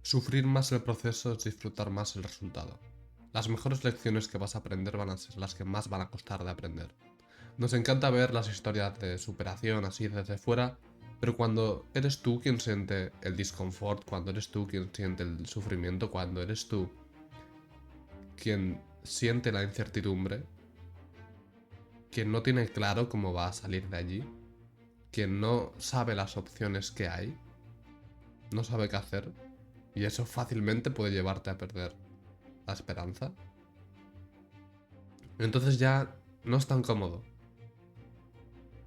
Sufrir más el proceso es disfrutar más el resultado. Las mejores lecciones que vas a aprender van a ser las que más van a costar de aprender. Nos encanta ver las historias de superación así desde fuera, pero cuando eres tú quien siente el disconfort, cuando eres tú quien siente el sufrimiento, cuando eres tú quien siente la incertidumbre, quien no tiene claro cómo va a salir de allí, quien no sabe las opciones que hay, no sabe qué hacer, y eso fácilmente puede llevarte a perder la esperanza. Entonces ya no es tan cómodo.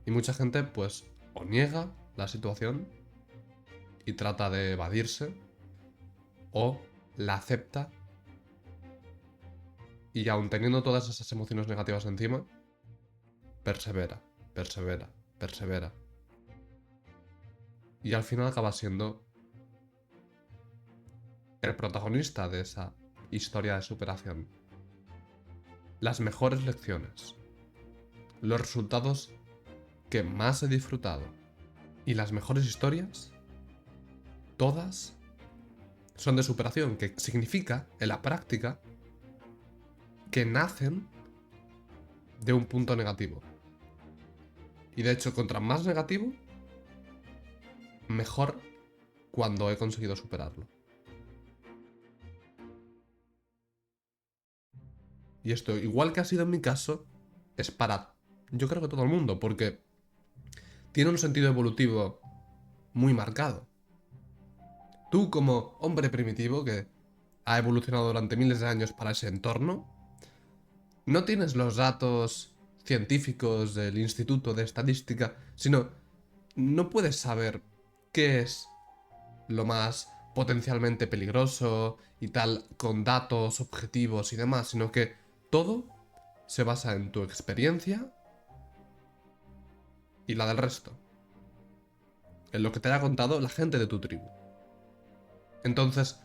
Y mucha gente pues o niega la situación y trata de evadirse, o la acepta y aun teniendo todas esas emociones negativas encima, persevera, persevera, persevera. Y al final acaba siendo el protagonista de esa historia de superación. Las mejores lecciones, los resultados que más he disfrutado y las mejores historias, todas son de superación, que significa, en la práctica, que nacen de un punto negativo. Y de hecho, contra más negativo, mejor cuando he conseguido superarlo. Y esto, igual que ha sido en mi caso, es para, yo creo que todo el mundo, porque tiene un sentido evolutivo muy marcado. Tú como hombre primitivo que ha evolucionado durante miles de años para ese entorno, no tienes los datos científicos del Instituto de Estadística, sino no puedes saber qué es lo más potencialmente peligroso y tal, con datos objetivos y demás, sino que todo se basa en tu experiencia y la del resto. En lo que te haya contado la gente de tu tribu. Entonces,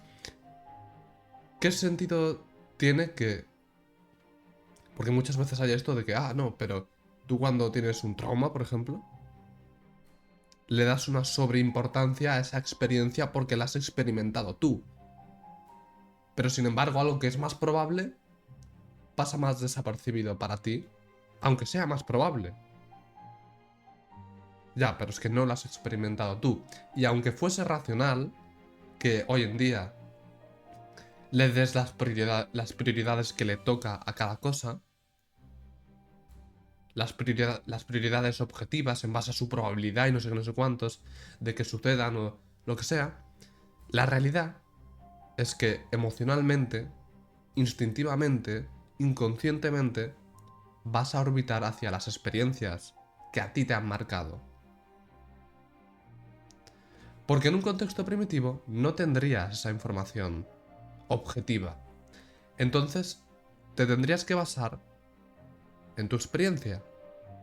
¿qué sentido tiene que... Porque muchas veces hay esto de que, no, pero tú cuando tienes un trauma, por ejemplo, le das una sobreimportancia a esa experiencia porque la has experimentado tú. Pero sin embargo, algo que es más probable pasa más desapercibido para ti, aunque sea más probable. Ya, pero es que no lo has experimentado tú. Y aunque fuese racional, que hoy en día le des las prioridades que le toca a cada cosa, las prioridades objetivas en base a su probabilidad y no sé qué, no sé cuántos, de que sucedan o lo que sea, la realidad es que emocionalmente, instintivamente, inconscientemente, vas a orbitar hacia las experiencias que a ti te han marcado. Porque en un contexto primitivo no tendrías esa información objetiva. Entonces, te tendrías que basar en tu experiencia,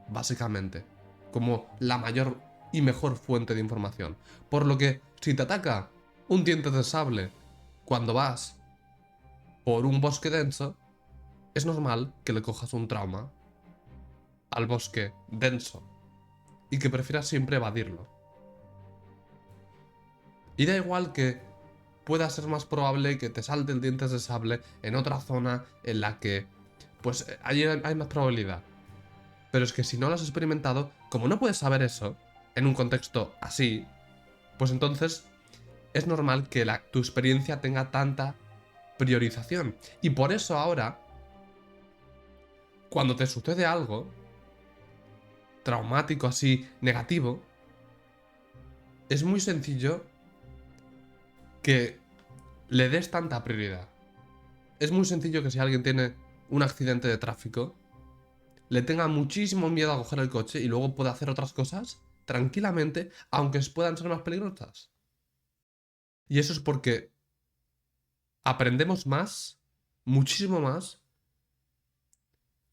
básicamente, como la mayor y mejor fuente de información. Por lo que, si te ataca un diente de sable cuando vas por un bosque denso, es normal que le cojas un trauma al bosque denso y que prefieras siempre evadirlo. Y da igual que pueda ser más probable que te salten dientes de sable en otra zona en la que, pues, hay más probabilidad. Pero es que si no lo has experimentado, como no puedes saber eso, en un contexto así, pues entonces es normal que tu experiencia tenga tanta priorización. Y por eso ahora, cuando te sucede algo traumático así, negativo, es muy sencillo que le des tanta prioridad. Es muy sencillo que si alguien tiene un accidente de tráfico, le tenga muchísimo miedo a coger el coche y luego pueda hacer otras cosas tranquilamente, aunque puedan ser más peligrosas. Y eso es porque aprendemos más, muchísimo más,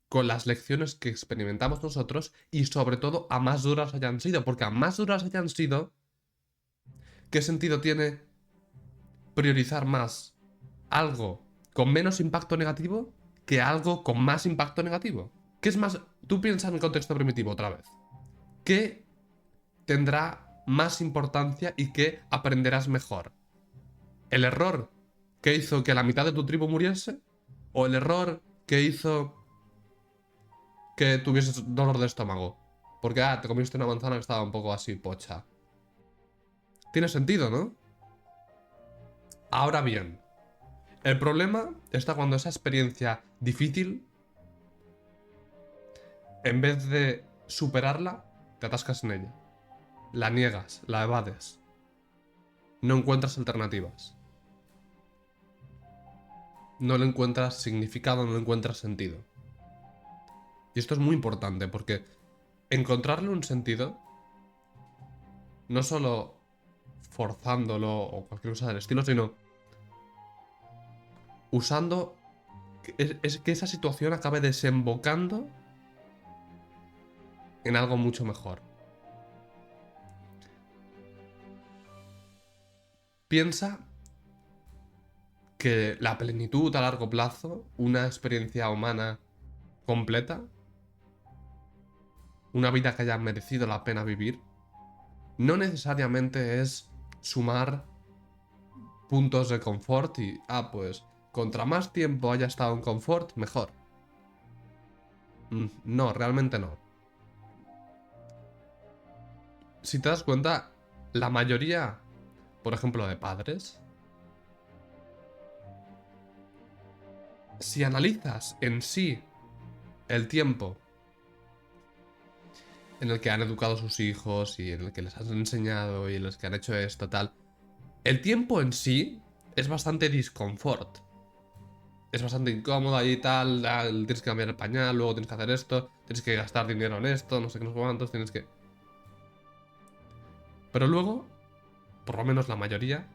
con las lecciones que experimentamos nosotros y sobre todo a más duras hayan sido. Porque a más duras hayan sido, ¿qué sentido tiene priorizar más algo con menos impacto negativo que algo con más impacto negativo? ¿Qué es más? Tú piensas en el contexto primitivo otra vez. ¿Qué tendrá más importancia y qué aprenderás mejor? ¿El error que hizo que la mitad de tu tribu muriese? ¿O el error que hizo que tuvieses dolor de estómago? Porque, te comiste una manzana que estaba un poco así pocha. Tiene sentido, ¿no? Ahora bien, el problema está cuando esa experiencia difícil, en vez de superarla, te atascas en ella. La niegas, la evades. No encuentras alternativas. No le encuentras significado, no le encuentras sentido. Y esto es muy importante porque encontrarle un sentido, no solo forzándolo o cualquier cosa del estilo, sino usando es que esa situación acabe desembocando en algo mucho mejor. Piensa que la plenitud a largo plazo, una experiencia humana completa, una vida que haya merecido la pena vivir, no necesariamente es sumar puntos de confort y, pues, contra más tiempo haya estado en confort, mejor. No, realmente no. Si te das cuenta, la mayoría, por ejemplo, de padres, si analizas en sí el tiempo en el que han educado a sus hijos y en el que les han enseñado y en los que han hecho esto, tal, el tiempo en sí es bastante disconfort. Es bastante incómodo ahí y tal, tienes que cambiar el pañal, luego tienes que hacer esto, tienes que gastar dinero en esto, no sé qué, no sé cuántos, tienes que... Pero luego, por lo menos la mayoría,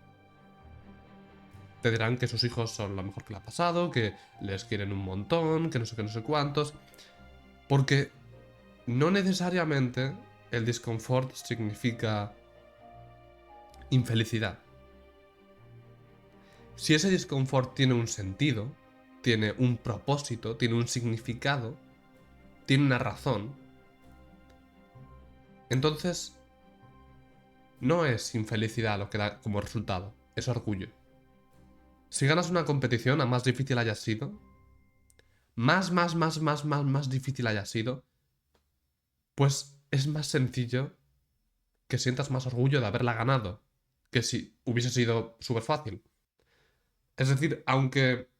te dirán que sus hijos son lo mejor que le ha pasado, que les quieren un montón, que no sé cuántos. Porque no necesariamente el disconfort significa infelicidad. Si ese disconfort tiene un sentido, tiene un propósito, tiene un significado, tiene una razón, entonces no es infelicidad lo que da como resultado, es orgullo. Si ganas una competición, a más difícil haya sido, más difícil haya sido, pues es más sencillo que sientas más orgullo de haberla ganado que si hubiese sido súper fácil. Es decir, aunque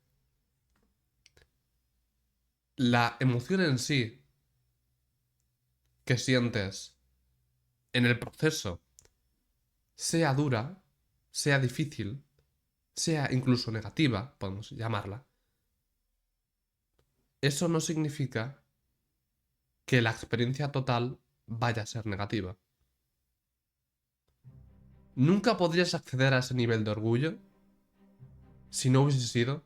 la emoción en sí que sientes en el proceso sea dura, sea difícil, sea incluso negativa, podemos llamarla, eso no significa que la experiencia total vaya a ser negativa. Nunca podrías acceder a ese nivel de orgullo si no hubiese sido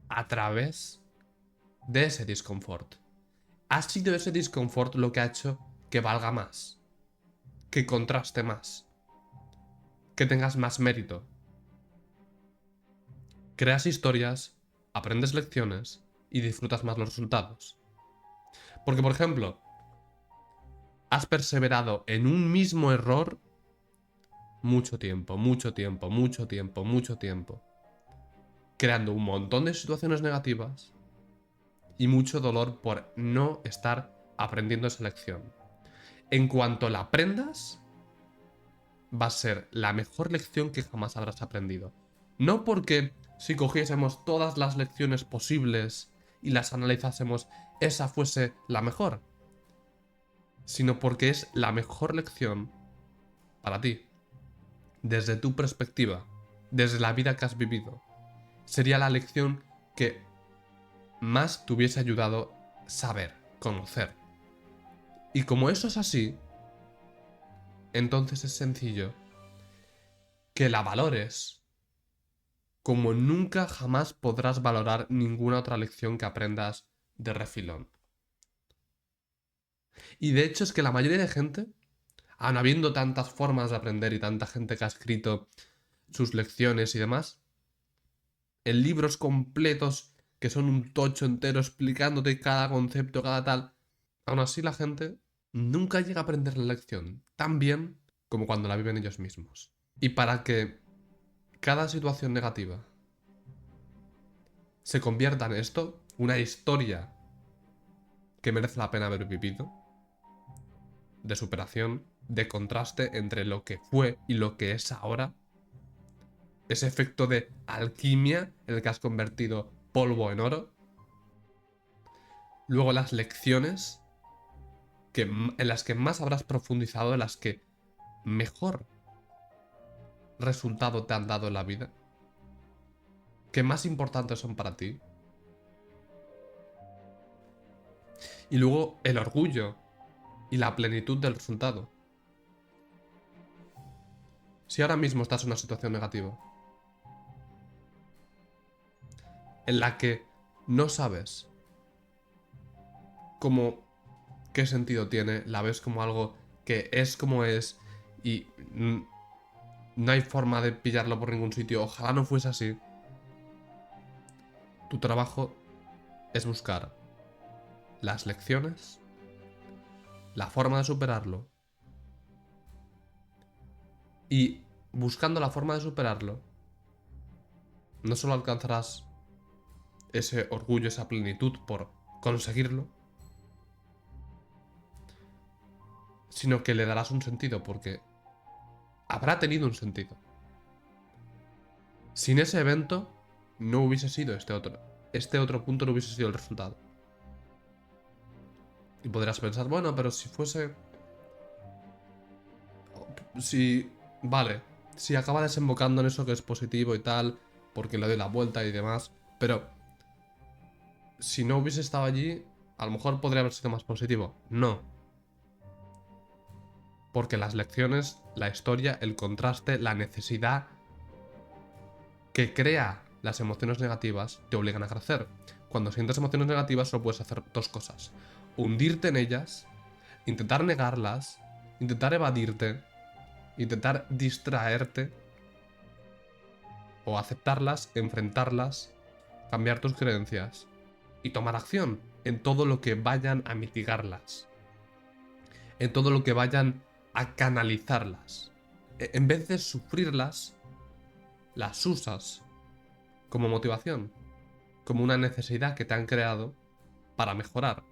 a través de ese disconfort. Ha sido ese disconfort lo que ha hecho que valga más, que contraste más, que tengas más mérito. Creas historias, aprendes lecciones y disfrutas más los resultados. Porque, por ejemplo, has perseverado en un mismo error mucho tiempo, creando un montón de situaciones negativas y mucho dolor por no estar aprendiendo esa lección. En cuanto la aprendas, va a ser la mejor lección que jamás habrás aprendido. No porque si cogiésemos todas las lecciones posibles y las analizásemos, esa fuese la mejor, sino porque es la mejor lección para ti, desde tu perspectiva, desde la vida que has vivido. Sería la lección que más te hubiese ayudado saber, conocer. Y como eso es así, entonces es sencillo que la valores como nunca jamás podrás valorar ninguna otra lección que aprendas de refilón. Y de hecho es que la mayoría de gente, aun habiendo tantas formas de aprender y tanta gente que ha escrito sus lecciones y demás, en libros completos que son un tocho entero explicándote cada concepto, cada tal, aún así la gente nunca llega a aprender la lección tan bien como cuando la viven ellos mismos. Y para que cada situación negativa se convierta en esto, una historia que merece la pena haber vivido, de superación, de contraste entre lo que fue y lo que es ahora, ese efecto de alquimia en el que has convertido polvo en oro, luego las lecciones en las que más habrás profundizado, en las que mejor resultado te han dado en la vida, que más importantes son para ti, y luego el orgullo y la plenitud del resultado. Si ahora mismo estás en una situación negativa, en la que no sabes cómo, qué sentido tiene, la ves como algo que es como es y no hay forma de pillarlo por ningún sitio, ojalá no fuese así, tu trabajo es buscar las lecciones, la forma de superarlo, y buscando la forma de superarlo, no solo alcanzarás ese orgullo, esa plenitud por conseguirlo, sino que le darás un sentido, porque habrá tenido un sentido. Sin ese evento, no hubiese sido este otro. Este otro punto no hubiese sido el resultado. Y podrás pensar, bueno, pero si fuese... Si... Vale, si acaba desembocando en eso que es positivo y tal, porque le doy la vuelta y demás, pero... Si no hubiese estado allí, a lo mejor podría haber sido más positivo. No. Porque las lecciones, la historia, el contraste, la necesidad que crea las emociones negativas te obligan a crecer. Cuando sientes emociones negativas solo puedes hacer dos cosas. Hundirte en ellas, intentar negarlas, intentar evadirte, intentar distraerte, o aceptarlas, enfrentarlas, cambiar tus creencias y tomar acción en todo lo que vayan a mitigarlas, en todo lo que vayan a canalizarlas. En vez de sufrirlas, las usas como motivación, como una necesidad que te han creado para mejorar.